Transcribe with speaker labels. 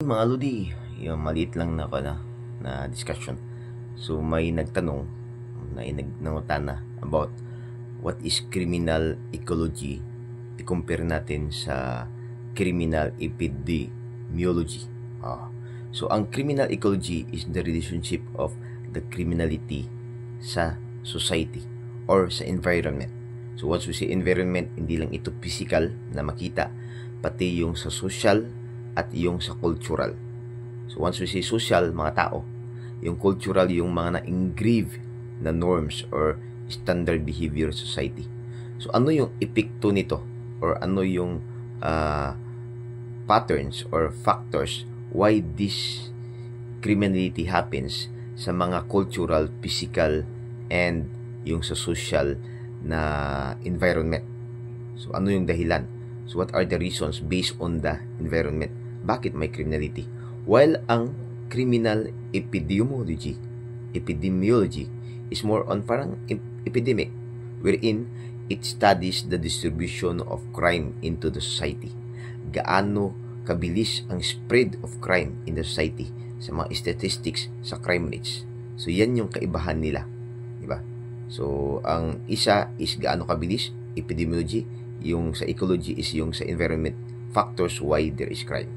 Speaker 1: Mga Lodi, yung maliit lang na discussion. So may nagtanong na nangutan about what is criminal ecology, i-compare natin sa criminal epidemiology. So ang criminal ecology is the relationship of the criminality sa society or sa environment. So once we say environment, hindi lang ito physical na makita, pati yung sa social at yung sa cultural. So once we say social, mga tao, yung cultural, yung mga na-engrave na norms or standard behavior society. So ano yung epekto nito or ano yung patterns or factors why this criminality happens sa mga cultural, physical, and yung sa social na environment. So ano yung dahilan? So what are the reasons based on the environment? Bakit may criminality? While ang criminal epidemiology is more on parang epidemic, wherein it studies the distribution of crime into the society. Gaano kabilis ang spread of crime in the society sa mga statistics sa crime rates. So yan yung kaibahan nila, di ba? So ang isa is gaano kabilis, epidemiology, yung sa ecology is yung sa environment, factors why there is crime.